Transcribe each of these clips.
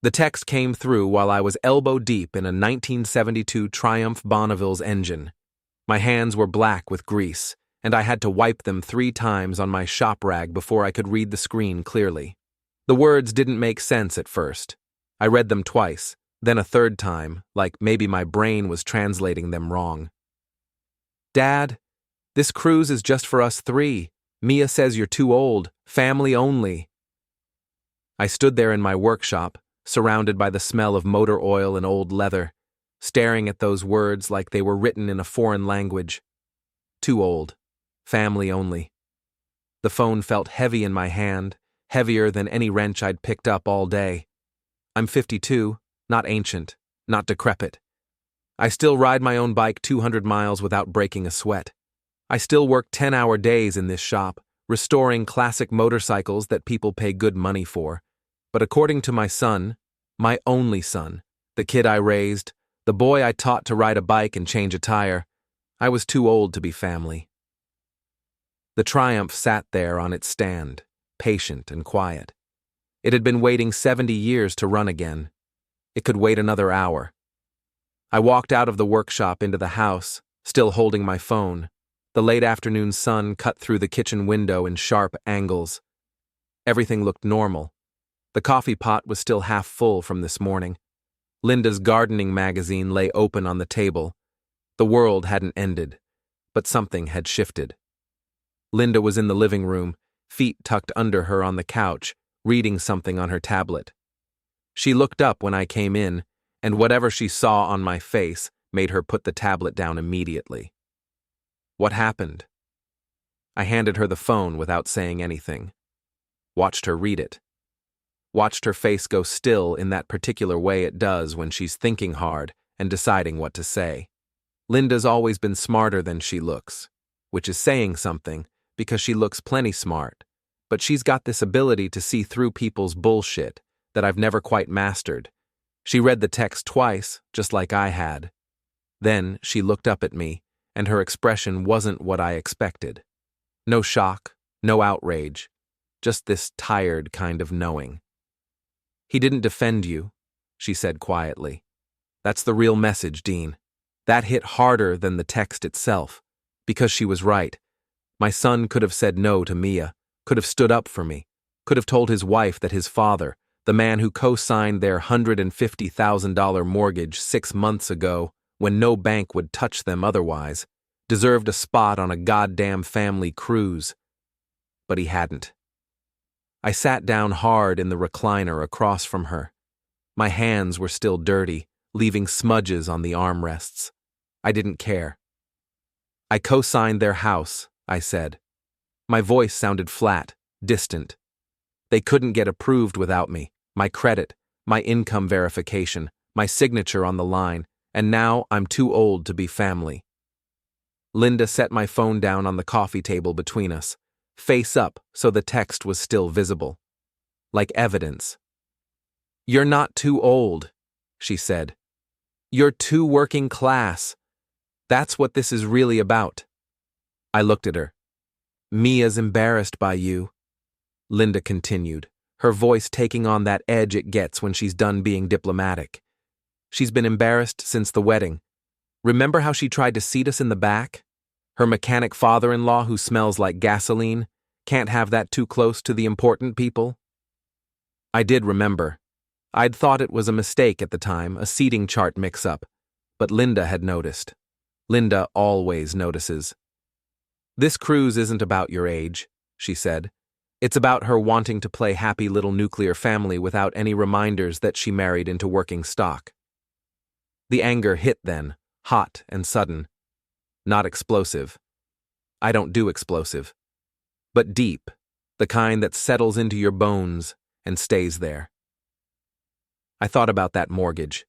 The text came through while I was elbow deep in a 1972 Triumph Bonneville's engine. My hands were black with grease, and I had to wipe them 3 times on my shop rag before I could read the screen clearly. The words didn't make sense at first. I read them twice, then a 3rd time, like maybe my brain was translating them wrong. Dad, this cruise is just for us 3. Mia says you're too old, family only. I stood there in my workshop, surrounded by the smell of motor oil and old leather, staring at those words like they were written in a foreign language. Too old, family only. The phone felt heavy in my hand, heavier than any wrench I'd picked up all day. I'm 52, not ancient, not decrepit. I still ride my own bike 200 miles without breaking a sweat. I still work 10-hour days in this shop, restoring classic motorcycles that people pay good money for. But according to my son, my only son, the kid I raised, the boy I taught to ride a bike and change a tire, I was too old to be family. The Triumph sat there on its stand, patient and quiet. It had been waiting 70 years to run again. It could wait another hour. I walked out of the workshop into the house, still holding my phone. The late afternoon sun cut through the kitchen window in sharp angles. Everything looked normal. The coffee pot was still half full from this morning. Linda's gardening magazine lay open on the table. The world hadn't ended, but something had shifted. Linda was in the living room, feet tucked under her on the couch, reading something on her tablet. She looked up when I came in, and whatever she saw on my face made her put the tablet down immediately. What happened? I handed her the phone without saying anything. Watched her read it. Watched her face go still in that particular way it does when she's thinking hard and deciding what to say. Linda's always been smarter than she looks, which is saying something because she looks plenty smart, but she's got this ability to see through people's bullshit that I've never quite mastered. She read the text twice, just like I had. Then she looked up at me, and her expression wasn't what I expected. No shock, no outrage, just this tired kind of knowing. He didn't defend you, she said quietly. That's the real message, Dean. That hit harder than the text itself, because she was right. My son could have said no to Mia, could have stood up for me, could have told his wife that his father, the man who co-signed their $150,000 mortgage 6 months ago when no bank would touch them otherwise, deserved a spot on a goddamn family cruise. But he hadn't. I sat down hard in the recliner across from her. My hands were still dirty, leaving smudges on the armrests. I didn't care. I co-signed their house, I said. My voice sounded flat, distant. They couldn't get approved without me, my credit, my income verification, my signature on the line, and now I'm too old to be family. Linda set my phone down on the coffee table between us, face up so the text was still visible. Like evidence. You're not too old, she said. You're too working class. That's what this is really about. I looked at her. Mia's embarrassed by you, Linda continued, her voice taking on that edge it gets when she's done being diplomatic. She's been embarrassed since the wedding. Remember how she tried to seat us in the back? Her mechanic father-in-law who smells like gasoline can't have that too close to the important people? I did remember. I'd thought it was a mistake at the time, a seating chart mix-up, but Linda had noticed. Linda always notices. This cruise isn't about your age, she said. It's about her wanting to play happy little nuclear family without any reminders that she married into working stock. The anger hit then, hot and sudden. Not explosive. I don't do explosive. But deep, the kind that settles into your bones and stays there. I thought about that mortgage.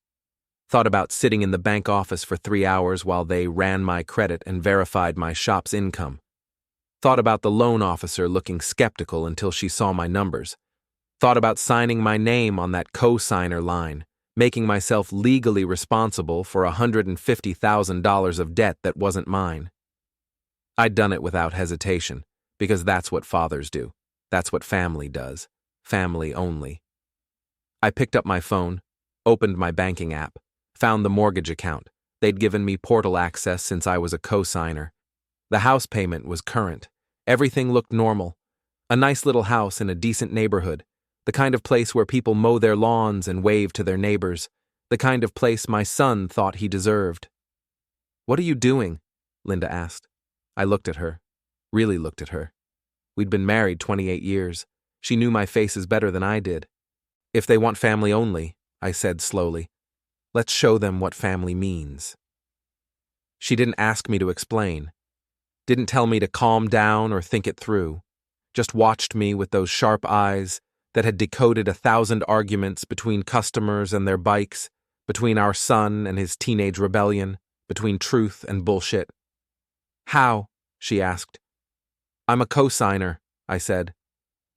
Thought about sitting in the bank office for 3 hours while they ran my credit and verified my shop's income. Thought about the loan officer looking skeptical until she saw my numbers. Thought about signing my name on that co-signer line, making myself legally responsible for $150,000 of debt that wasn't mine. I'd done it without hesitation, because that's what fathers do. That's what family does. Family only. I picked up my phone, opened my banking app, found the mortgage account. They'd given me portal access since I was a co-signer. The house payment was current. Everything looked normal. A nice little house in a decent neighborhood. The kind of place where people mow their lawns and wave to their neighbors. The kind of place my son thought he deserved. "What are you doing?" Linda asked. I looked at her. Really looked at her. We'd been married 28 years. She knew my faces better than I did. "If they want family only," I said slowly, "let's show them what family means." She didn't ask me to explain. Didn't tell me to calm down or think it through. Just watched me with those sharp eyes that had decoded 1,000 arguments between customers and their bikes, between our son and his teenage rebellion, between truth and bullshit. "How?" she asked. "I'm a co-signer," I said.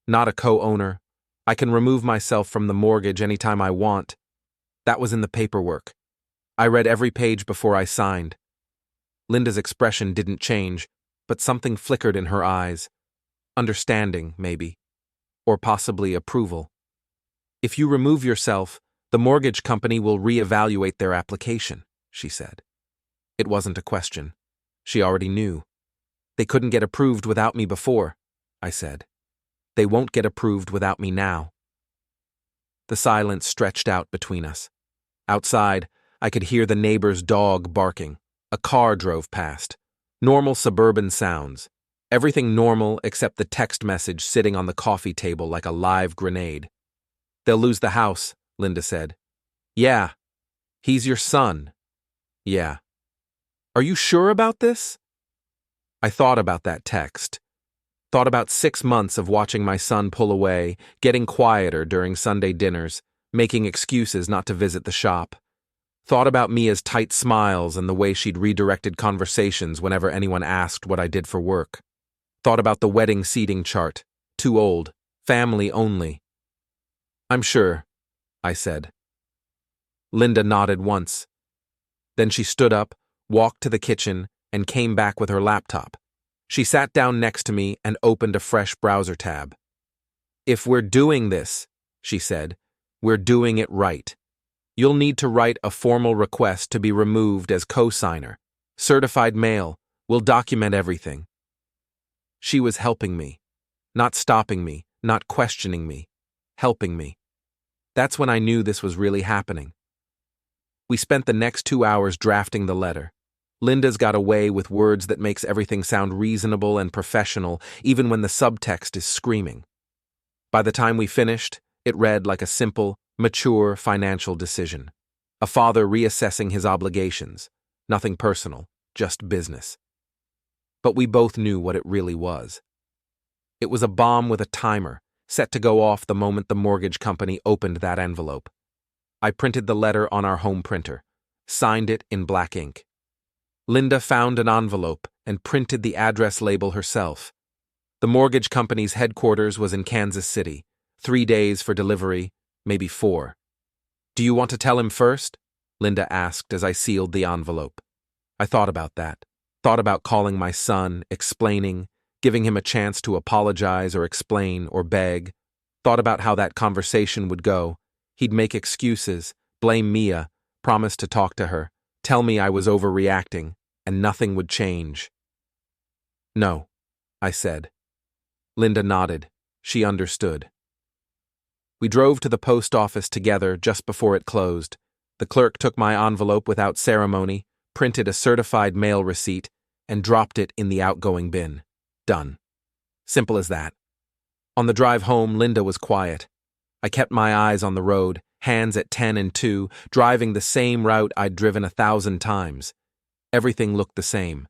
"Not a co-owner. I can remove myself from the mortgage anytime I want. That was in the paperwork. I read every page before I signed." Linda's expression didn't change, but something flickered in her eyes. Understanding, maybe. Or possibly approval. "If you remove yourself, the mortgage company will reevaluate their application," she said. It wasn't a question. She already knew. "They couldn't get approved without me before," I said. "They won't get approved without me now." The silence stretched out between us. Outside, I could hear the neighbor's dog barking. A car drove past. Normal suburban sounds. Everything normal except the text message sitting on the coffee table like a live grenade. "They'll lose the house," Linda said. "Yeah. He's your son." "Yeah." "Are you sure about this?" I thought about that text. Thought about 6 months of watching my son pull away, getting quieter during Sunday dinners, making excuses not to visit the shop. Thought about Mia's tight smiles and the way she'd redirected conversations whenever anyone asked what I did for work. Thought about the wedding seating chart. Too old. Family only. "I'm sure," I said. Linda nodded once. Then she stood up, walked to the kitchen, and came back with her laptop. She sat down next to me and opened a fresh browser tab. "If we're doing this," she said, "we're doing it right. You'll need to write a formal request to be removed as co-signer. Certified mail. We'll document everything." She was helping me. Not stopping me, not questioning me. Helping me. That's when I knew this was really happening. We spent the next 2 hours drafting the letter. Linda's got a way with words that makes everything sound reasonable and professional, even when the subtext is screaming. By the time we finished, it read like a simple, mature financial decision. A father reassessing his obligations. Nothing personal, just business. But we both knew what it really was. It was a bomb with a timer, set to go off the moment the mortgage company opened that envelope. I printed the letter on our home printer, signed it in black ink. Linda found an envelope and printed the address label herself. The mortgage company's headquarters was in Kansas City. 3 days for delivery, maybe 4. "Do you want to tell him first?" Linda asked as I sealed the envelope. I thought about that. Thought about calling my son, explaining, giving him a chance to apologize or explain or beg. Thought about how that conversation would go. He'd make excuses, blame Mia, promise to talk to her, tell me I was overreacting, and nothing would change. "No," I said. Linda nodded. She understood. We drove to the post office together just before it closed. The clerk took my envelope without ceremony, printed a certified mail receipt, and dropped it in the outgoing bin. Done. Simple as that. On the drive home, Linda was quiet. I kept my eyes on the road, hands at 10 and 2, driving the same route I'd driven 1,000 times. Everything looked the same.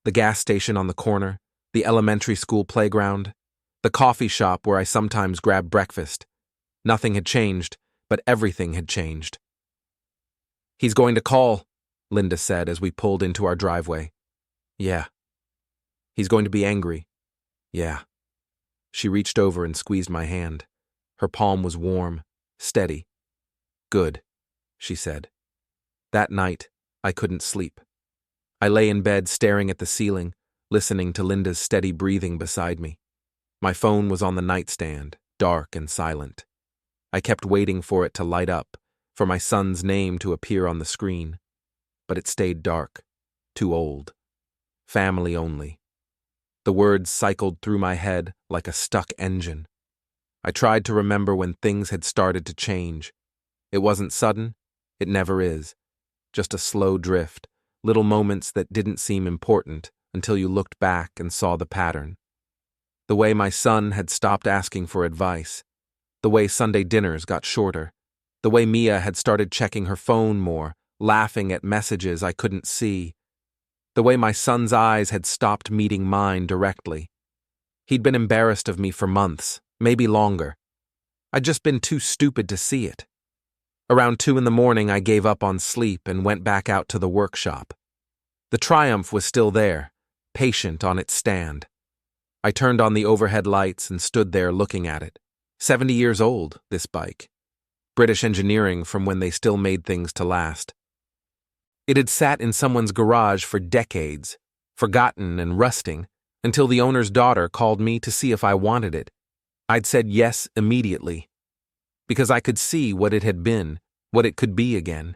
The gas station on the corner, the elementary school playground, the coffee shop where I sometimes grabbed breakfast. Nothing had changed, but everything had changed. "He's going to call," Linda said as we pulled into our driveway. "Yeah." "He's going to be angry." "Yeah." She reached over and squeezed my hand. Her palm was warm, steady. "Good," she said. That night, I couldn't sleep. I lay in bed staring at the ceiling, listening to Linda's steady breathing beside me. My phone was on the nightstand, dark and silent. I kept waiting for it to light up, for my son's name to appear on the screen. But it stayed dark, too old. Family only. The words cycled through my head like a stuck engine. I tried to remember when things had started to change. It wasn't sudden. It never is. Just a slow drift, little moments that didn't seem important until you looked back and saw the pattern. The way my son had stopped asking for advice. The way Sunday dinners got shorter. The way Mia had started checking her phone more, laughing at messages I couldn't see. The way my son's eyes had stopped meeting mine directly. He'd been embarrassed of me for months, maybe longer. I'd just been too stupid to see it. Around 2 a.m, I gave up on sleep and went back out to the workshop. The Triumph was still there, patient on its stand. I turned on the overhead lights and stood there looking at it. 70 years old, this bike. British engineering from when they still made things to last. It had sat in someone's garage for decades, forgotten and rusting, until the owner's daughter called me to see if I wanted it. I'd said yes immediately, because I could see what it had been, what it could be again.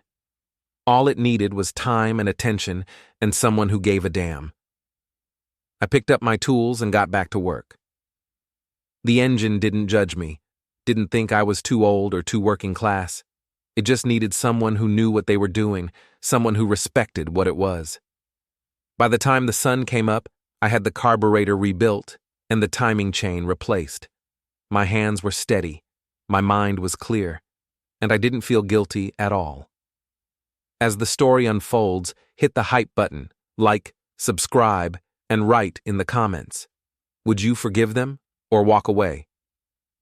All it needed was time and attention and someone who gave a damn. I picked up my tools and got back to work. The engine didn't judge me, didn't think I was too old or too working class. It just needed someone who knew what they were doing, someone who respected what it was. By the time the sun came up, I had the carburetor rebuilt and the timing chain replaced. My hands were steady, my mind was clear, and I didn't feel guilty at all. As the story unfolds, hit the hype button, like, subscribe, and write in the comments. Would you forgive them or walk away?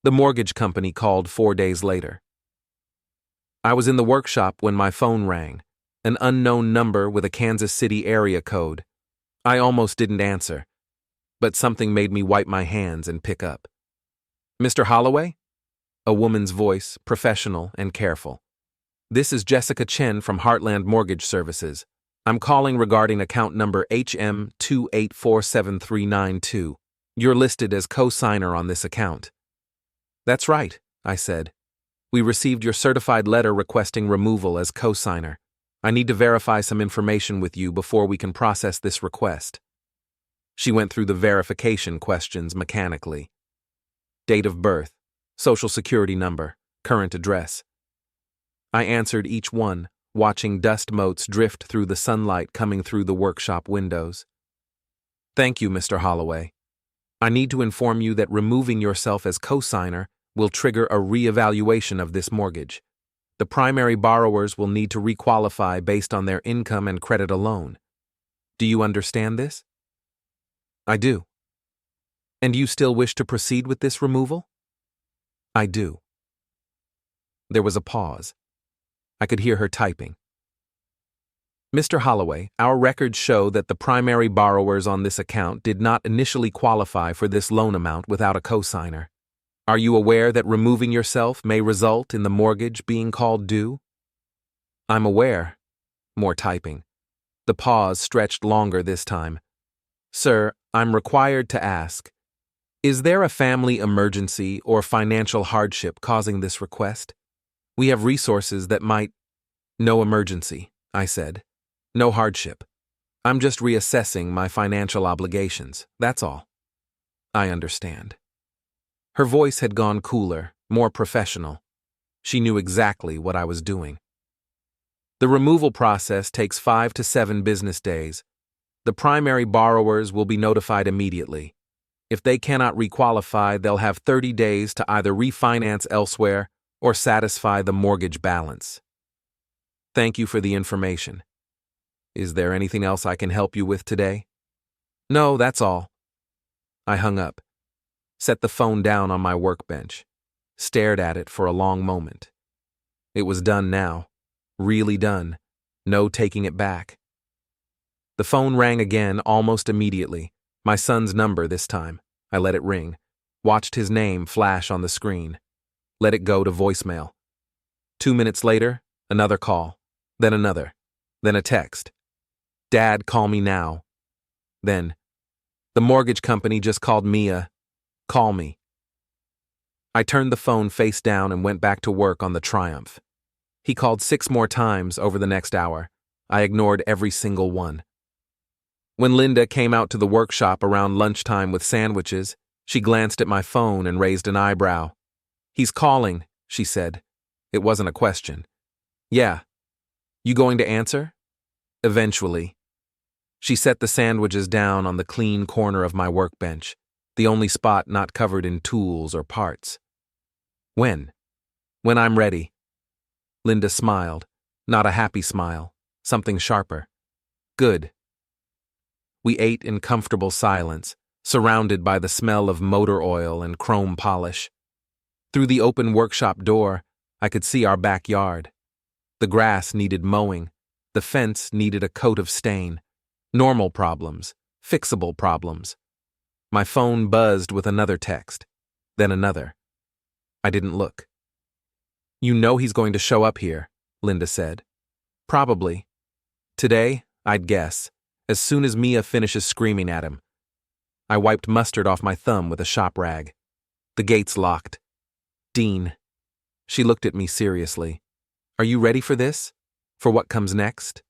The mortgage company called 4 days later. I was in the workshop when my phone rang, an unknown number with a Kansas City area code. I almost didn't answer, but something made me wipe my hands and pick up. Mr. Holloway? A woman's voice, professional and careful. This is Jessica Chen from Heartland Mortgage Services. I'm calling regarding account number HM2847392. You're listed as co-signer on this account. That's right, I said. We received your certified letter requesting removal as co-signer. I need to verify some information with you before we can process this request. She went through the verification questions mechanically. Date of birth, social security number, current address. I answered each one, watching dust motes drift through the sunlight coming through the workshop windows. Thank you, Mr. Holloway. I need to inform you that removing yourself as co-signer will trigger a re-evaluation of this mortgage. The primary borrowers will need to requalify based on their income and credit alone. Do you understand this? I do. And you still wish to proceed with this removal? I do. There was a pause. I could hear her typing. Mr. Holloway, our records show that the primary borrowers on this account did not initially qualify for this loan amount without a co-signer. Are you aware that removing yourself may result in the mortgage being called due? I'm aware. More typing. The pause stretched longer this time. Sir, I'm required to ask, is there a family emergency or financial hardship causing this request? We have resources that might... No emergency, I said. No hardship. I'm just reassessing my financial obligations, that's all. I understand. Her voice had gone cooler, more professional. She knew exactly what I was doing. The removal process takes 5 to 7 business days. The primary borrowers will be notified immediately. If they cannot requalify, they'll have 30 days to either refinance elsewhere or satisfy the mortgage balance. Thank you for the information. Is there anything else I can help you with today? No, that's all. I hung up, set the phone down on my workbench, stared at it for a long moment. It was done now, really done, no taking it back. The phone rang again almost immediately, my son's number this time. I let it ring, watched his name flash on the screen, let it go to voicemail. 2 minutes later, another call, then another, then a text. Dad, call me now. Then, the mortgage company just called Mia. Call me. I turned the phone face down and went back to work on the Triumph. He called 6 more times over the next hour. I ignored every single one. When Linda came out to the workshop around lunchtime with sandwiches, she glanced at my phone and raised an eyebrow. "He's calling," she said. It wasn't a question. "Yeah. You going to answer?" "Eventually." She set the sandwiches down on the clean corner of my workbench, the only spot not covered in tools or parts. "When?" "When I'm ready." Linda smiled, not a happy smile, something sharper. "Good." We ate in comfortable silence, surrounded by the smell of motor oil and chrome polish. Through the open workshop door, I could see our backyard. The grass needed mowing. The fence needed a coat of stain. Normal problems, fixable problems. My phone buzzed with another text, then another. I didn't look. "You know he's going to show up here," Linda said. "Probably. Today, I'd guess, as soon as Mia finishes screaming at him." I wiped mustard off my thumb with a shop rag. The gate's locked. "Dean." She looked at me seriously. "Are you ready for this? For what comes next?"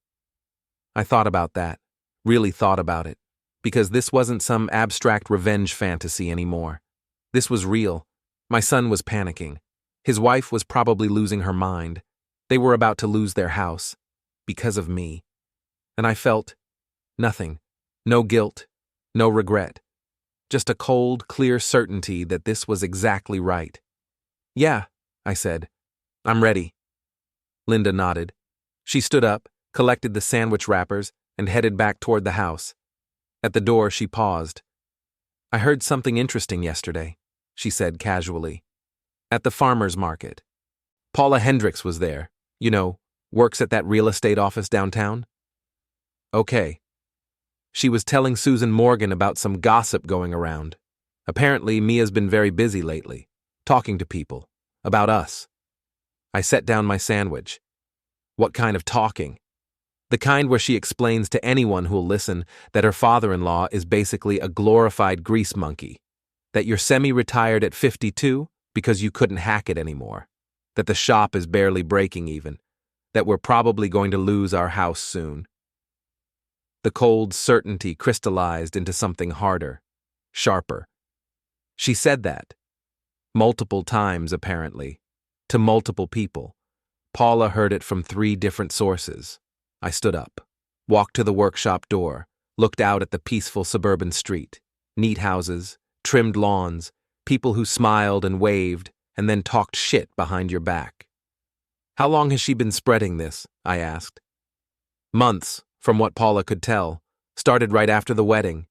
I thought about that, really thought about it, because this wasn't some abstract revenge fantasy anymore. This was real. My son was panicking. His wife was probably losing her mind. They were about to lose their house. Because of me. And I felt nothing. No guilt. No regret. Just a cold, clear certainty that this was exactly right. "Yeah," I said. "I'm ready." Linda nodded. She stood up, collected the sandwich wrappers, and headed back toward the house. At the door, she paused. "I heard something interesting yesterday," she said casually. "At the farmer's market. Paula Hendricks was there, works at that real estate office downtown." "Okay." "She was telling Susan Morgan about some gossip going around. Apparently, Mia's been very busy lately, talking to people, about us." I set down my sandwich. "What kind of talking?" "The kind where she explains to anyone who'll listen that her father-in-law is basically a glorified grease monkey, that you're semi-retired at 52 because you couldn't hack it anymore, that the shop is barely breaking even, that we're probably going to lose our house soon." The cold certainty crystallized into something harder, sharper. She said that. Multiple times, apparently. To multiple people. Paula heard it from 3 different sources. I stood up, walked to the workshop door, looked out at the peaceful suburban street. Neat houses, trimmed lawns, people who smiled and waved and then talked shit behind your back. "How long has she been spreading this?" I asked. "Months, from what Paula could tell. Started right after the wedding."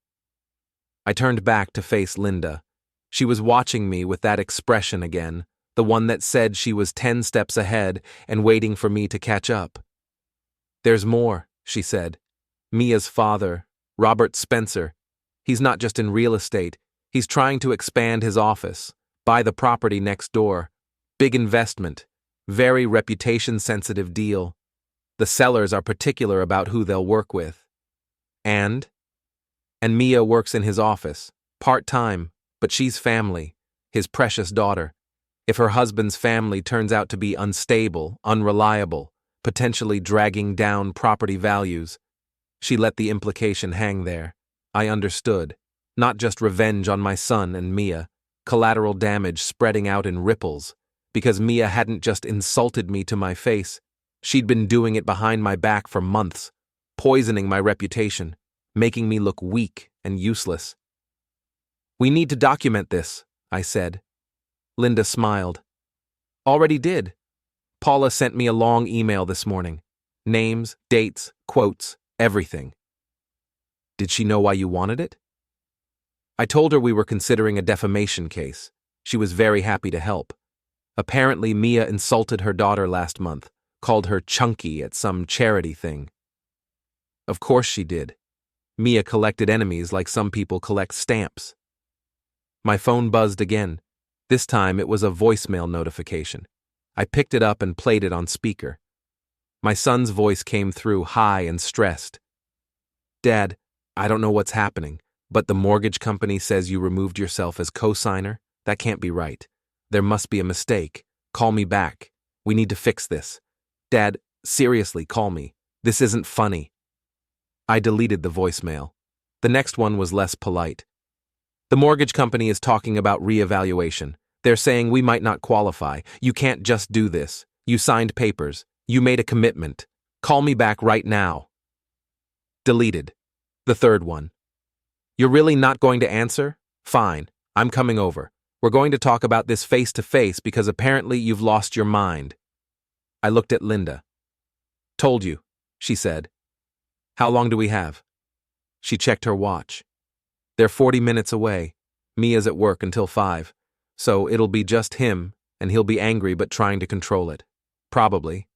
I turned back to face Linda. She was watching me with that expression again, the one that said she was 10 steps ahead and waiting for me to catch up. "There's more," she said. "Mia's father, Robert Spencer. He's not just in real estate. He's trying to expand his office, buy the property next door. Big investment, very reputation-sensitive deal. The sellers are particular about who they'll work with. And Mia works in his office, part-time, but she's family, his precious daughter. If her husband's family turns out to be unstable, unreliable, potentially dragging down property values." She let the implication hang there. I understood. Not just revenge on my son and Mia, collateral damage spreading out in ripples, because Mia hadn't just insulted me to my face. She'd been doing it behind my back for months, poisoning my reputation, making me look weak and useless. "We need to document this," I said. Linda smiled. "Already did. Paula sent me a long email this morning. Names, dates, quotes, everything." "Did she know why you wanted it?" I told her we were considering a defamation case. She was very happy to help. Apparently, Mia insulted her daughter last month, called her chunky at some charity thing. Of course she did. Mia collected enemies like some people collect stamps. My phone buzzed again. This time it was a voicemail notification. I picked it up and played it on speaker. My son's voice came through high and stressed. "Dad, I don't know what's happening, but the mortgage company says you removed yourself as co-signer. That can't be right. There must be a mistake. Call me back. We need to fix this. Dad, seriously, call me. This isn't funny. I deleted the voicemail. The next one was less polite. The mortgage company is talking about reevaluation. They're saying we might not qualify. You can't just do this. You signed papers. You made a commitment. Call me back right now. Deleted. The third one. You're really not going to answer? Fine. I'm coming over. We're going to talk about this face to face because apparently you've lost your mind. I looked at Linda. Told you, she said. How long do we have? She checked her watch. They're 40 minutes away. Mia's at work until 5. So it'll be just him, and he'll be angry but trying to control it. Probably.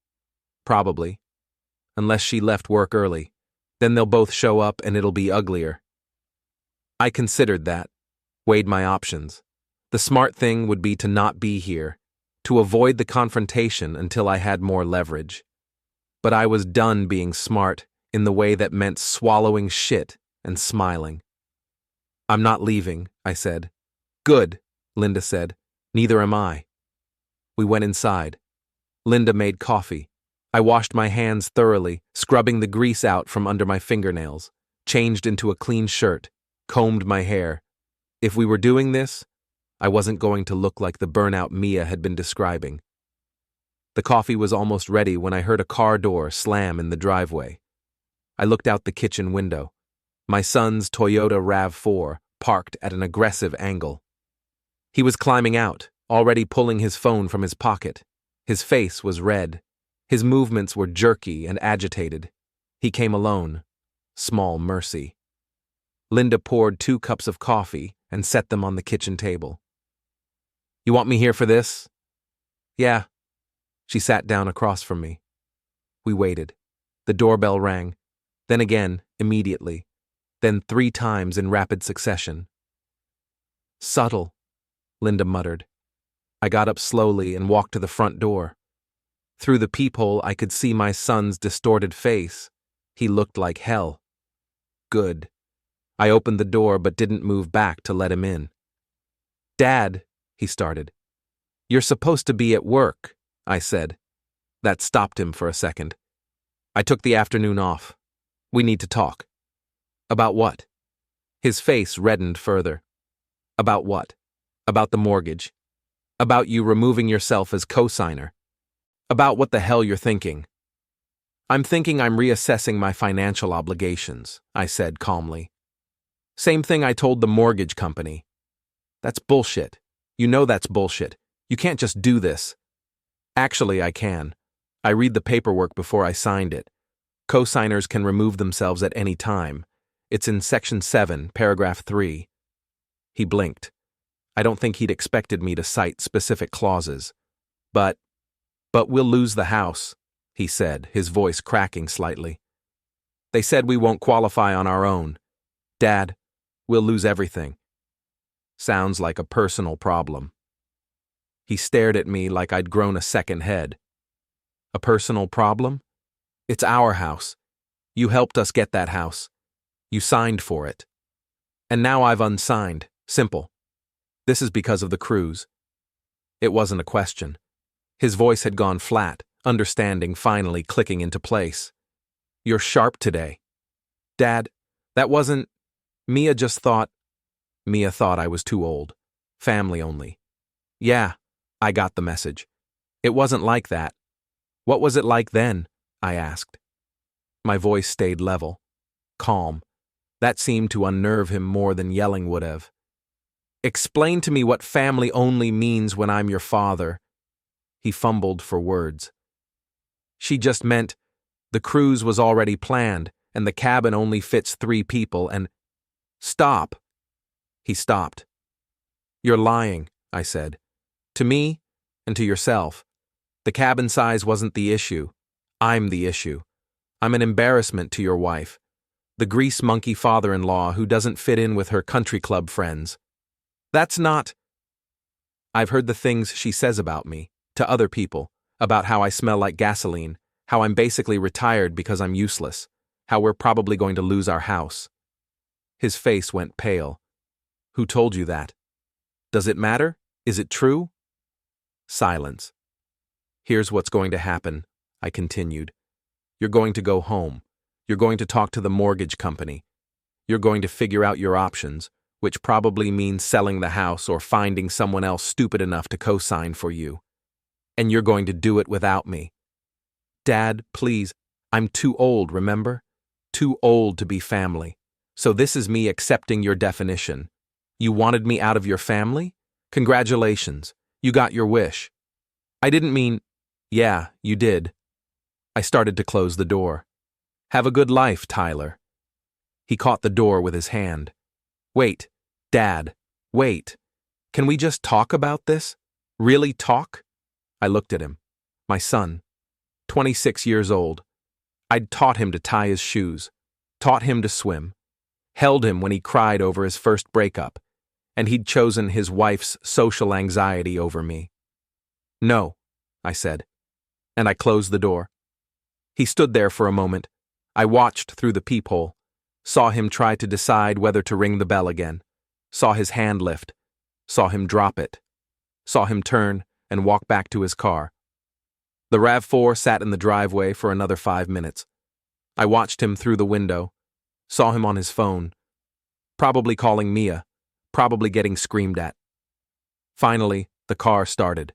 Unless she left work early. Then they'll both show up and it'll be uglier. I considered that. Weighed my options. The smart thing would be to not be here, to avoid the confrontation until I had more leverage. But I was done being smart in the way that meant swallowing shit and smiling. I'm not leaving, I said. Good, Linda said. Neither am I. We went inside. Linda made coffee. I washed my hands thoroughly, scrubbing the grease out from under my fingernails, changed into a clean shirt, combed my hair. If we were doing this, I wasn't going to look like the burnout Mia had been describing. The coffee was almost ready when I heard a car door slam in the driveway. I looked out the kitchen window. My son's Toyota RAV4 parked at an aggressive angle. He was climbing out, already pulling his phone from his pocket. His face was red. His movements were jerky and agitated. He came alone. Small mercy. Linda poured 2 cups of coffee and set them on the kitchen table. You want me here for this? Yeah. She sat down across from me. We waited. The doorbell rang. Then again, immediately. Then 3 times in rapid succession. Subtle, Linda muttered. I got up slowly and walked to the front door. Through the peephole, I could see my son's distorted face. He looked like hell. Good. I opened the door but didn't move back to let him in. Dad, he started. You're supposed to be at work, I said. That stopped him for a second. I took the afternoon off. We need to talk. About what? His face reddened further. About what? About the mortgage. About you removing yourself as co-signer. About what the hell you're thinking. I'm thinking I'm reassessing my financial obligations, I said calmly. Same thing I told the mortgage company. That's bullshit. You know that's bullshit. You can't just do this. Actually, I can. I read the paperwork before I signed it. Co-signers can remove themselves at any time. It's in Section 7, Paragraph 3. He blinked. I don't think he'd expected me to cite specific clauses. But we'll lose the house, he said, his voice cracking slightly. They said we won't qualify on our own. Dad, we'll lose everything. Sounds like a personal problem. He stared at me like I'd grown a second head. A personal problem? It's our house. You helped us get that house. You signed for it. And now I've unsigned. Simple. This is because of the cruise. It wasn't a question. His voice had gone flat, understanding finally clicking into place. You're sharp today. Dad, that wasn't... Mia thought I was too old. Family only. Yeah, I got the message. It wasn't like that. What was it like then? I asked. My voice stayed level, calm. That seemed to unnerve him more than yelling would have. Explain to me what family only means when I'm your father. He fumbled for words. She just meant the cruise was already planned and the cabin only fits 3 people and... Stop. He stopped. You're lying, I said. To me and to yourself. The cabin size wasn't the issue. I'm the issue. I'm an embarrassment to your wife. The grease monkey father-in-law who doesn't fit in with her country club friends. That's not... I've heard the things she says about me, to other people, about how I smell like gasoline, how I'm basically retired because I'm useless, how we're probably going to lose our house. His face went pale. Who told you that? Does it matter? Is it true? Silence. Here's what's going to happen, I continued. You're going to go home. You're going to talk to the mortgage company. You're going to figure out your options, which probably means selling the house or finding someone else stupid enough to co-sign for you. And you're going to do it without me. Dad, please, I'm too old, remember? Too old to be family. So this is me accepting your definition. You wanted me out of your family? Congratulations, you got your wish. I didn't mean, yeah, you did. I started to close the door. Have a good life, Tyler. He caught the door with his hand. Wait, Dad, wait. Can we just talk about this? Really talk? I looked at him. My son, 26 years old. I'd taught him to tie his shoes, taught him to swim, held him when he cried over his first breakup, and he'd chosen his wife's social anxiety over me. No, I said, and I closed the door. He stood there for a moment. I watched through the peephole, saw him try to decide whether to ring the bell again, saw his hand lift, saw him drop it, saw him turn and walk back to his car. The RAV4 sat in the driveway for another 5 minutes. I watched him through the window, saw him on his phone, probably calling Mia, probably getting screamed at. Finally, the car started.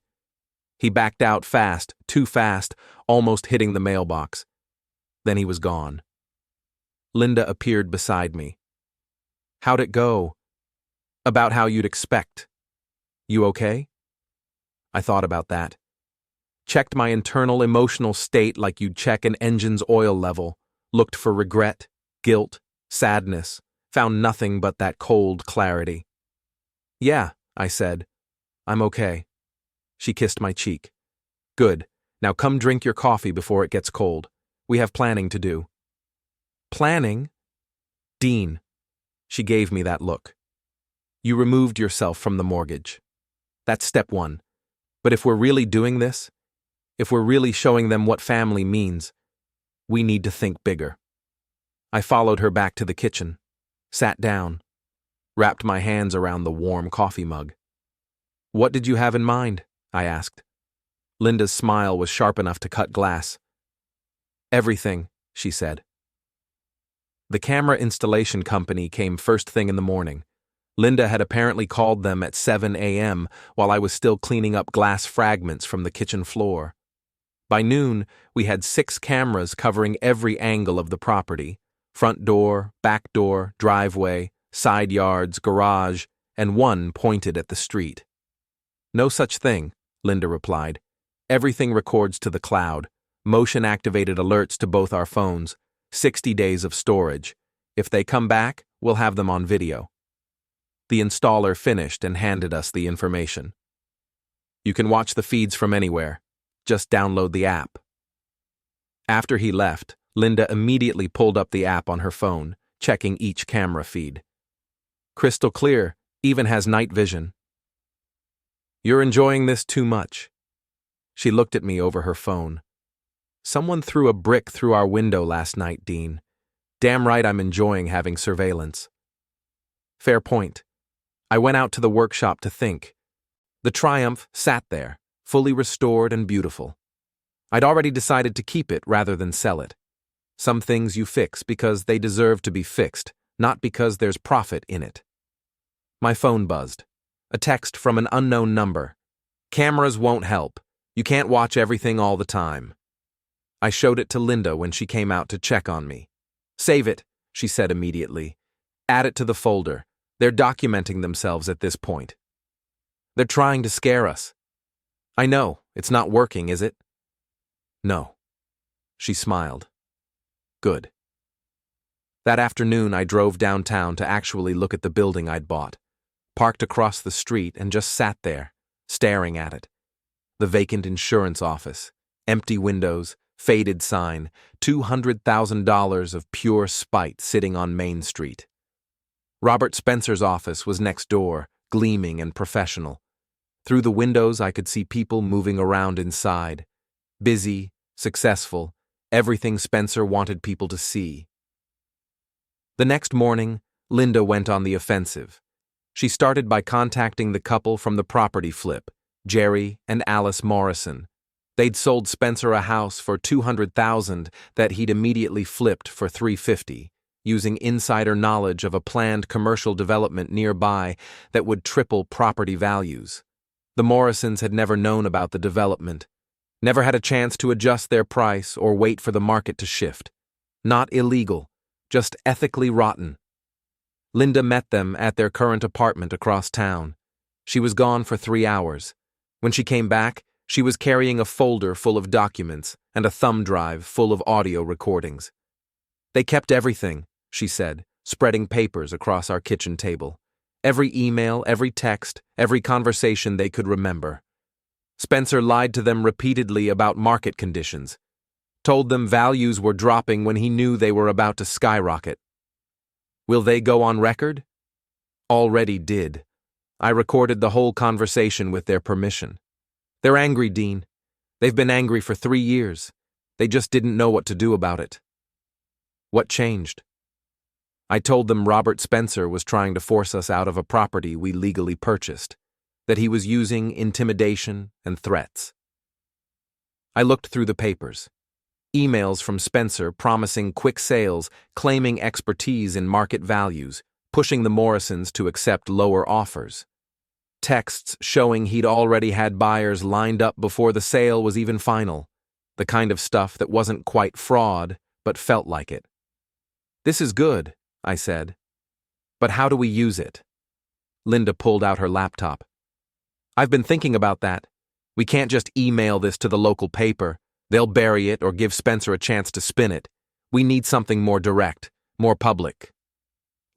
He backed out fast, too fast, almost hitting the mailbox. Then he was gone. Linda appeared beside me. How'd it go? About how you'd expect. You okay? I thought about that. Checked my internal emotional state like you'd check an engine's oil level, looked for regret, guilt, sadness, found nothing but that cold clarity. Yeah, I said. I'm okay. She kissed my cheek. Good. Now come drink your coffee before it gets cold. We have planning to do. Planning? Dean. She gave me that look. You removed yourself from the mortgage. That's step one. But if we're really doing this, if we're really showing them what family means, we need to think bigger. I followed her back to the kitchen, sat down, wrapped my hands around the warm coffee mug. What did you have in mind? I asked. Linda's smile was sharp enough to cut glass. Everything, she said. The camera installation company came first thing in the morning. Linda had apparently called them at 7 a.m. while I was still cleaning up glass fragments from the kitchen floor. By noon, we had 6 cameras covering every angle of the property: front door, back door, driveway, side yards, garage, and one pointed at the street. No such thing, Linda replied. Everything records to the cloud, motion-activated alerts to both our phones, 60 days of storage. If they come back, we'll have them on video. The installer finished and handed us the information. You can watch the feeds from anywhere. Just download the app. After he left, Linda immediately pulled up the app on her phone, checking each camera feed. Crystal clear, even has night vision. You're enjoying this too much. She looked at me over her phone. Someone threw a brick through our window last night, Dean. Damn right I'm enjoying having surveillance. Fair point. I went out to the workshop to think. The Triumph sat there, fully restored and beautiful. I'd already decided to keep it rather than sell it. Some things you fix because they deserve to be fixed, not because there's profit in it. My phone buzzed. A text from an unknown number. Cameras won't help. You can't watch everything all the time. I showed it to Linda when she came out to check on me. Save it, she said immediately. Add it to the folder. They're documenting themselves at this point. They're trying to scare us. I know, it's not working, is it? No. She smiled. Good. That afternoon, I drove downtown to actually look at the building I'd bought, parked across the street and just sat there, staring at it. The vacant insurance office, empty windows, faded sign, $200,000 of pure spite sitting on Main Street. Robert Spencer's office was next door, gleaming and professional. Through the windows, I could see people moving around inside. Busy, successful, everything Spencer wanted people to see. The next morning, Linda went on the offensive. She started by contacting the couple from the property flip, Jerry and Alice Morrison. They'd sold Spencer a house for $200,000 that he'd immediately flipped for $350,000, using insider knowledge of a planned commercial development nearby that would triple property values. The Morrisons had never known about the development, never had a chance to adjust their price or wait for the market to shift. Not illegal, just ethically rotten. Linda met them at their current apartment across town. She was gone for 3 hours. When she came back, she was carrying a folder full of documents and a thumb drive full of audio recordings. "They kept everything," she said, spreading papers across our kitchen table. "Every email, every text, every conversation they could remember. Spencer lied to them repeatedly about market conditions, told them values were dropping when he knew they were about to skyrocket. Will they go on record?" Already did. I recorded the whole conversation with their permission. "They're angry, Dean. They've been angry for 3 years. They just didn't know what to do about it." "What changed?" "I told them Robert Spencer was trying to force us out of a property we legally purchased, that he was using intimidation and threats." I looked through the papers. Emails from Spencer promising quick sales, claiming expertise in market values, pushing the Morrisons to accept lower offers. Texts showing he'd already had buyers lined up before the sale was even final, the kind of stuff that wasn't quite fraud, but felt like it. "This is good," I said. "But how do we use it?" Linda pulled out her laptop. "I've been thinking about that. We can't just email this to the local paper. They'll bury it or give Spencer a chance to spin it. We need something more direct, more public."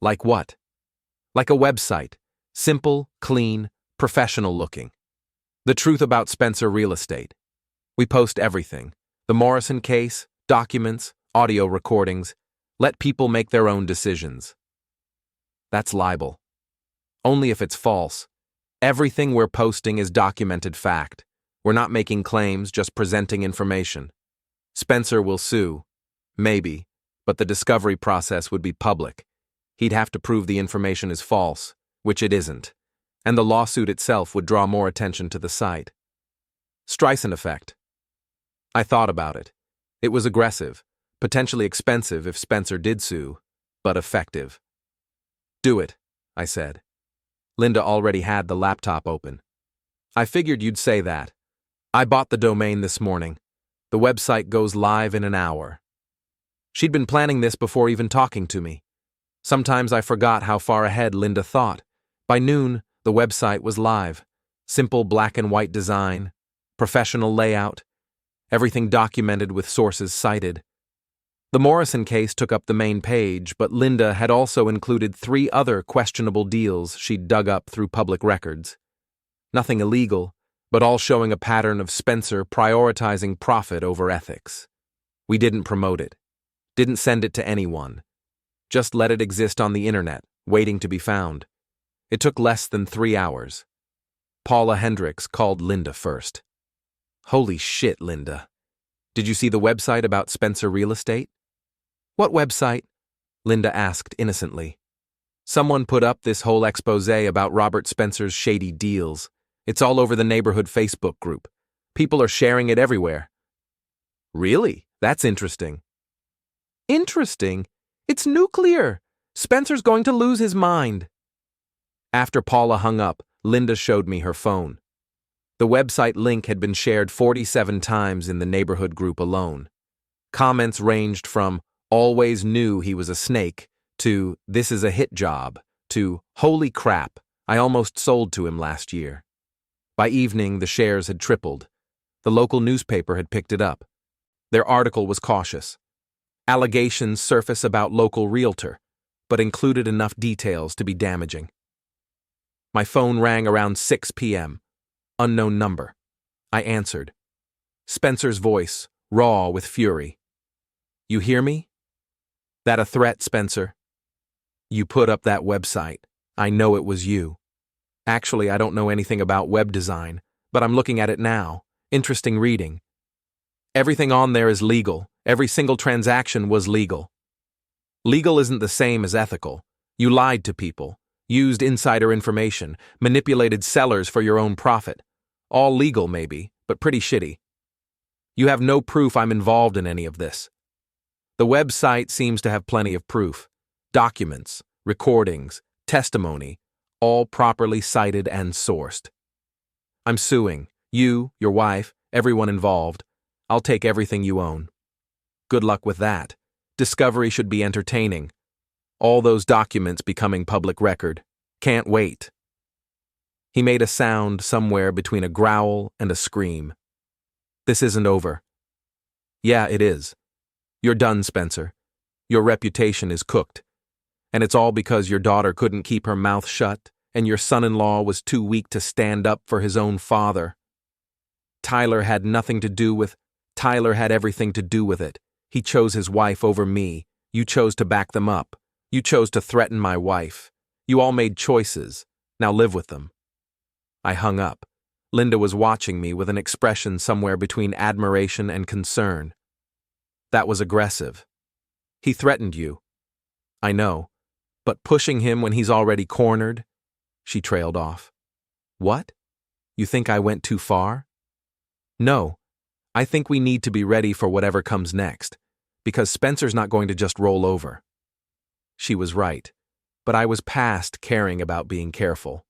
"Like what?" "Like a website. Simple, clean, professional looking. The truth about Spencer Real Estate. We post everything. The Morrison case, documents, audio recordings. Let people make their own decisions." "That's libel." "Only if it's false. Everything we're posting is documented fact. We're not making claims, just presenting information. Spencer will sue. Maybe, but the discovery process would be public. He'd have to prove the information is false, which it isn't, and the lawsuit itself would draw more attention to the site. Streisand effect. I thought about it. It was aggressive, potentially expensive if Spencer did sue, but effective. "Do it," I said. Linda already had the laptop open. "I figured you'd say that. I bought the domain this morning. The website goes live in an hour." She'd been planning this before even talking to me. Sometimes I forgot how far ahead Linda thought. By noon, the website was live. Simple black and white design, professional layout, everything documented with sources cited. The Morrison case took up the main page, but Linda had also included 3 other questionable deals she'd dug up through public records. Nothing illegal, but all showing a pattern of Spencer prioritizing profit over ethics. We didn't promote it, didn't send it to anyone. Just let it exist on the internet, waiting to be found. It took less than 3 hours. Paula Hendricks called Linda first. "Holy shit, Linda. Did you see the website about Spencer Real Estate?" "What website?" Linda asked innocently. "Someone put up this whole expose about Robert Spencer's shady deals. It's all over the neighborhood Facebook group. People are sharing it everywhere." "Really? That's interesting." "Interesting? It's nuclear. Spencer's going to lose his mind." After Paula hung up, Linda showed me her phone. The website link had been shared 47 times in the neighborhood group alone. Comments ranged from "always knew he was a snake" to "this is a hit job" to "holy crap, I almost sold to him last year." By evening, the shares had tripled. The local newspaper had picked it up. Their article was cautious. Allegations surface about local realtor, but included enough details to be damaging. My phone rang around 6 p.m. Unknown number. I answered. Spencer's voice, raw with fury. "You hear me?" "That a threat, Spencer?" "You put up that website. I know it was you." "Actually, I don't know anything about web design, but I'm looking at it now. Interesting reading. Everything on there is legal. Every single transaction was legal." "Legal isn't the same as ethical. You lied to people, used insider information, manipulated sellers for your own profit. All legal, maybe, but pretty shitty. You have no proof I'm involved in any of this. The website seems to have plenty of proof. Documents, recordings, testimony, all properly cited and sourced. I'm suing. You, your wife, everyone involved. I'll take everything you own. Good luck with that. Discovery should be entertaining. All those documents becoming public record. Can't wait. He made a sound somewhere between a growl and a scream. This isn't over. Yeah, it is. You're done, Spencer. Your reputation is cooked. And it's all because your daughter couldn't keep her mouth shut, and your son-in-law was too weak to stand up for his own father. Tyler had everything to do with it. He chose his wife over me. You chose to back them up. You chose to threaten my wife. You all made choices. Now live with them. I hung up. Linda was watching me with an expression somewhere between admiration and concern. That was aggressive. He threatened you. I know. But pushing him when he's already cornered? She trailed off. What? You think I went too far? No. I think we need to be ready for whatever comes next, because Spencer's not going to just roll over. She was right, but I was past caring about being careful.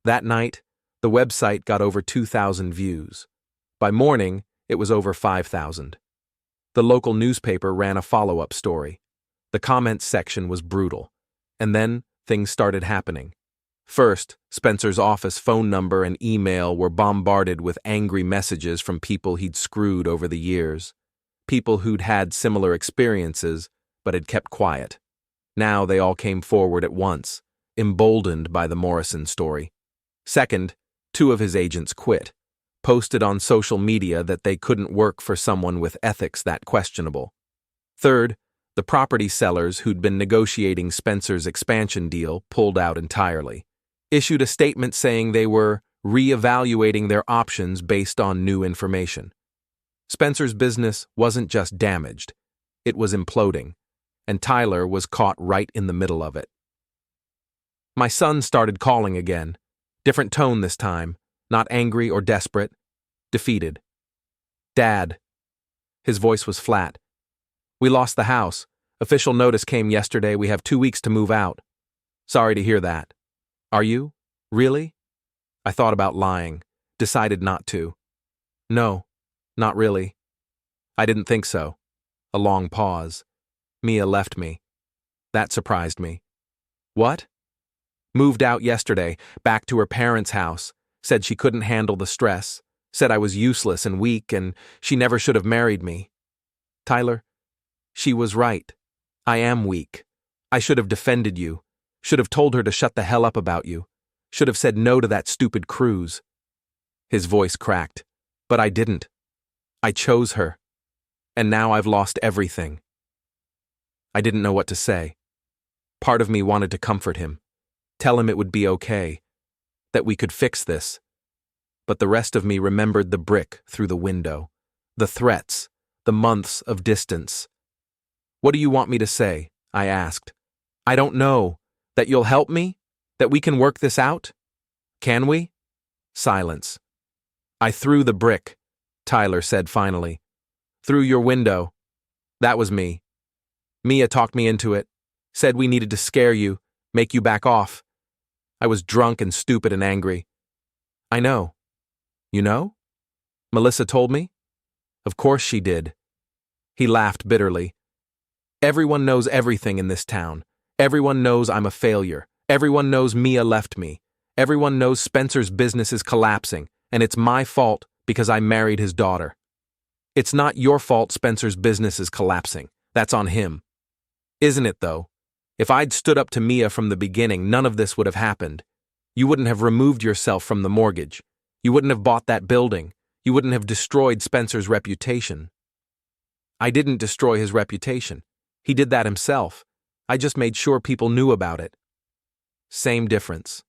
That night, the website got over 2,000 views. By morning, it was over 5,000. The local newspaper ran a follow-up story. The comments section was brutal. And then, things started happening. First, Spencer's office phone number and email were bombarded with angry messages from people he'd screwed over the years. People who'd had similar experiences, but had kept quiet. Now they all came forward at once, emboldened by the Morrison story. Second, 2 of his agents quit, posted on social media that they couldn't work for someone with ethics that questionable. Third, the property sellers who'd been negotiating Spencer's expansion deal pulled out entirely, issued a statement saying they were re-evaluating their options based on new information. Spencer's business wasn't just damaged, it was imploding, and Tyler was caught right in the middle of it. My son started calling again. Different tone this time, not angry or desperate, defeated. Dad. His voice was flat. We lost the house. Official notice came yesterday. We have 2 weeks to move out. Sorry to hear that. Are you? Really? I thought about lying, decided not to. No, not really. I didn't think so. A long pause. Mia left me. That surprised me. What? Moved out yesterday, back to her parents' house, said she couldn't handle the stress, said I was useless and weak and she never should have married me. Tyler, she was right. I am weak. I should have defended you, should have told her to shut the hell up about you, should have said no to that stupid cruise. His voice cracked, but I didn't. I chose her, and now I've lost everything. I didn't know what to say. Part of me wanted to comfort him. Tell him it would be okay, that we could fix this. But the rest of me remembered the brick through the window, the threats, the months of distance. What do you want me to say? I asked. I don't know. That you'll help me? That we can work this out? Can we? Silence. I threw the brick, Tyler said finally. Through your window. That was me. Mia talked me into it, said we needed to scare you, make you back off. I was drunk and stupid and angry. I know. You know? Melissa told me? Of course she did. He laughed bitterly. Everyone knows everything in this town. Everyone knows I'm a failure. Everyone knows Mia left me. Everyone knows Spencer's business is collapsing, and it's my fault because I married his daughter. It's not your fault Spencer's business is collapsing. That's on him. Isn't it, though? If I'd stood up to Mia from the beginning, none of this would have happened. You wouldn't have removed yourself from the mortgage. You wouldn't have bought that building. You wouldn't have destroyed Spencer's reputation. I didn't destroy his reputation. He did that himself. I just made sure people knew about it. Same difference.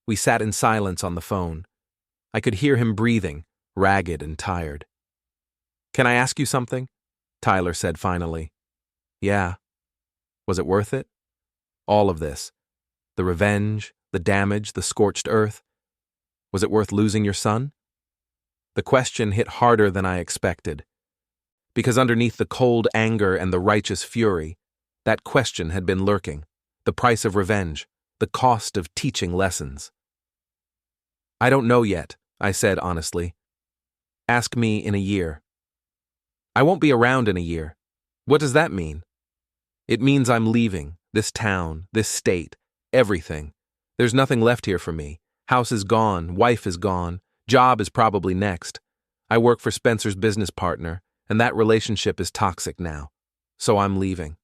We sat in silence on the phone. I could hear him breathing, ragged and tired. Can I ask you something? Tyler said finally. Yeah. Was it worth it? All of this. The revenge, the damage, the scorched earth. Was it worth losing your son? The question hit harder than I expected. Because underneath the cold anger and the righteous fury, that question had been lurking. The price of revenge, the cost of teaching lessons. I don't know yet, I said honestly. Ask me in a year. I won't be around in a year. What does that mean? It means I'm leaving, this town, this state, everything. There's nothing left here for me. House is gone, wife is gone, job is probably next. I work for Spencer's business partner, and that relationship is toxic now. So I'm leaving.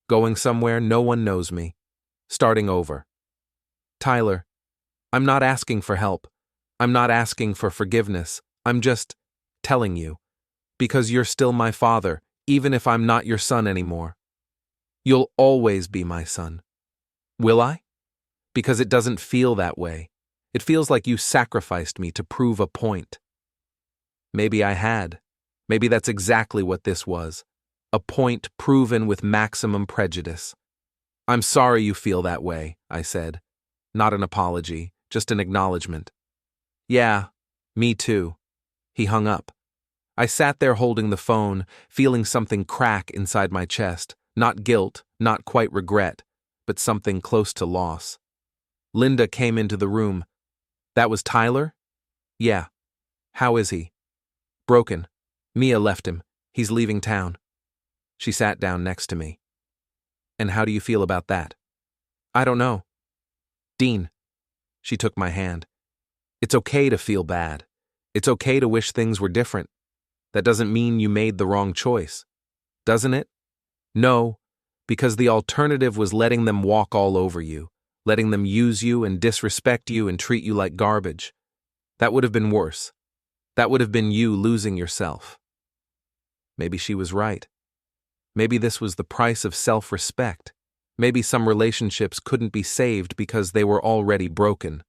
Going somewhere no one knows me. Starting over. Tyler, I'm not asking for help. I'm not asking for forgiveness. I'm just telling you. Because you're still my father, even if I'm not your son anymore. You'll always be my son. Will I? Because it doesn't feel that way. It feels like you sacrificed me to prove a point. Maybe I had. Maybe that's exactly what this was. A point proven with maximum prejudice. I'm sorry you feel that way, I said. Not an apology, just an acknowledgement. Yeah, me too. He hung up. I sat there holding the phone, feeling something crack inside my chest. Not guilt, not quite regret, but something close to loss. Linda came into the room. That was Tyler? Yeah. How is he? Broken. Mia left him. He's leaving town. She sat down next to me. And how do you feel about that? I don't know. Dean. She took my hand. It's okay to feel bad. It's okay to wish things were different. That doesn't mean you made the wrong choice. Doesn't it? No, because the alternative was letting them walk all over you, letting them use you and disrespect you and treat you like garbage. That would have been worse. That would have been you losing yourself. Maybe she was right. Maybe this was the price of self-respect. Maybe some relationships couldn't be saved because they were already broken.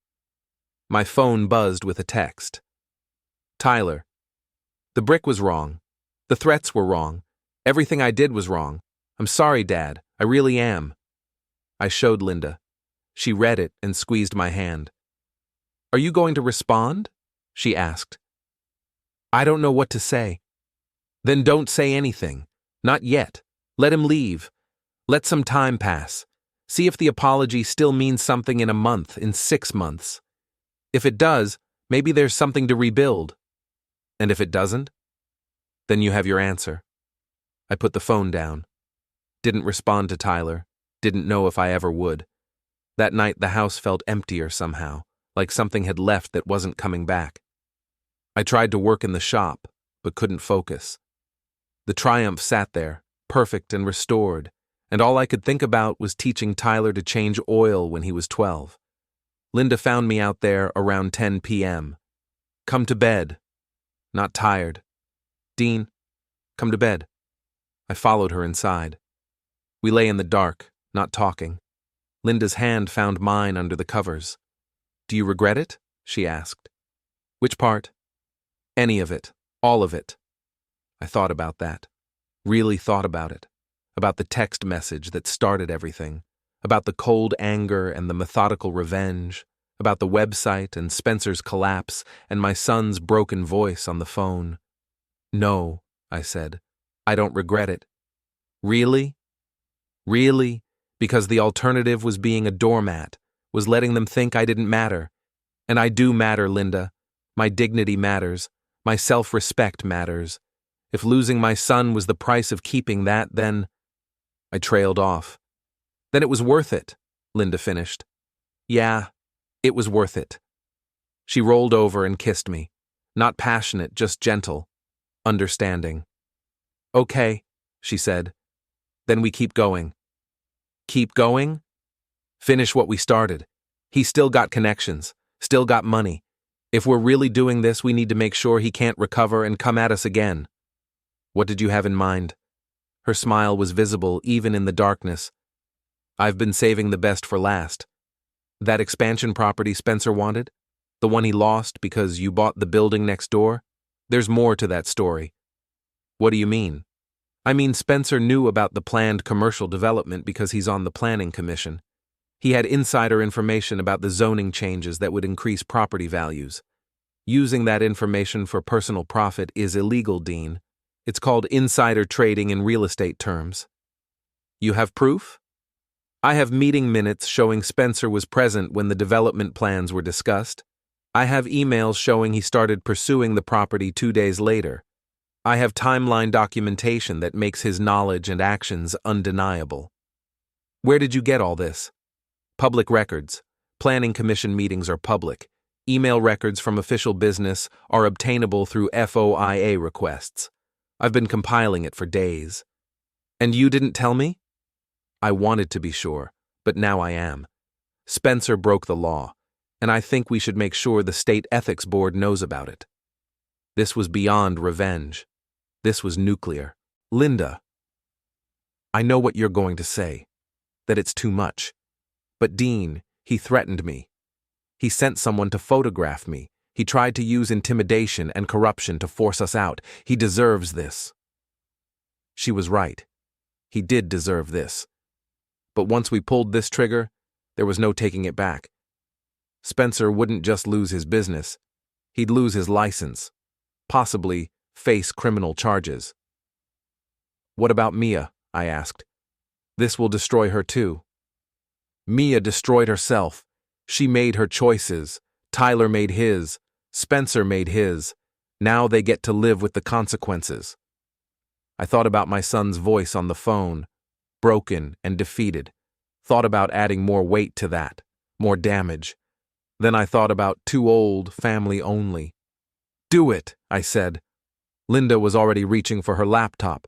My phone buzzed with a text. Tyler. The brick was wrong. The threats were wrong. Everything I did was wrong. I'm sorry, Dad. I really am. I showed Linda. She read it and squeezed my hand. Are you going to respond? She asked. I don't know what to say. Then don't say anything. Not yet. Let him leave. Let some time pass. See if the apology still means something in a month, in 6 months. If it does, maybe there's something to rebuild. And if it doesn't, then you have your answer. I put the phone down. Didn't respond to Tyler. Didn't know if I ever would. That night the house felt emptier somehow, like something had left that wasn't coming back. I tried to work in the shop, but couldn't focus. The Triumph sat there, perfect and restored, and all I could think about was teaching Tyler to change oil when he was 12. Linda found me out there around 10 p.m. Come to bed. Not tired. Dean, come to bed. I followed her inside. We lay in the dark, not talking. Linda's hand found mine under the covers. Do you regret it? She asked. Which part? Any of it. All of it. I thought about that. Really thought about it. About the text message that started everything. About the cold anger and the methodical revenge. About the website and Spencer's collapse and my son's broken voice on the phone. No, I said. I don't regret it. Really? Really? Because the alternative was being a doormat, was letting them think I didn't matter. And I do matter, Linda. My dignity matters. My self-respect matters. If losing my son was the price of keeping that, then... I trailed off. Then it was worth it, Linda finished. Yeah, it was worth it. She rolled over and kissed me. Not passionate, just gentle. Understanding. Okay, she said. Then we keep going. Keep going? Finish what we started. He's still got connections, still got money. If we're really doing this, we need to make sure he can't recover and come at us again. What did you have in mind? Her smile was visible even in the darkness. I've been saving the best for last. That expansion property Spencer wanted? The one he lost because you bought the building next door? There's more to that story. What do you mean? I mean, Spencer knew about the planned commercial development because he's on the planning commission. He had insider information about the zoning changes that would increase property values. Using that information for personal profit is illegal, Dean. It's called insider trading in real estate terms. You have proof? I have meeting minutes showing Spencer was present when the development plans were discussed. I have emails showing he started pursuing the property 2 days later. I have timeline documentation that makes his knowledge and actions undeniable. Where did you get all this? Public records. Planning commission meetings are public. Email records from official business are obtainable through FOIA requests. I've been compiling it for days. And you didn't tell me? I wanted to be sure, but now I am. Spencer broke the law, and I think we should make sure the State Ethics Board knows about it. This was beyond revenge. This was nuclear. Linda, I know what you're going to say, that it's too much. But Dean, he threatened me. He sent someone to photograph me. He tried to use intimidation and corruption to force us out. He deserves this. She was right. He did deserve this. But once we pulled this trigger, there was no taking it back. Spencer wouldn't just lose his business. He'd lose his license, possibly face criminal charges. What about Mia? I asked. This will destroy her too. Mia destroyed herself. She made her choices. Tyler made his. Spencer made his. Now they get to live with the consequences. I thought about my son's voice on the phone, broken and defeated. Thought about adding more weight to that, more damage. Then I thought about too old, family only. Do it, I said. Linda was already reaching for her laptop.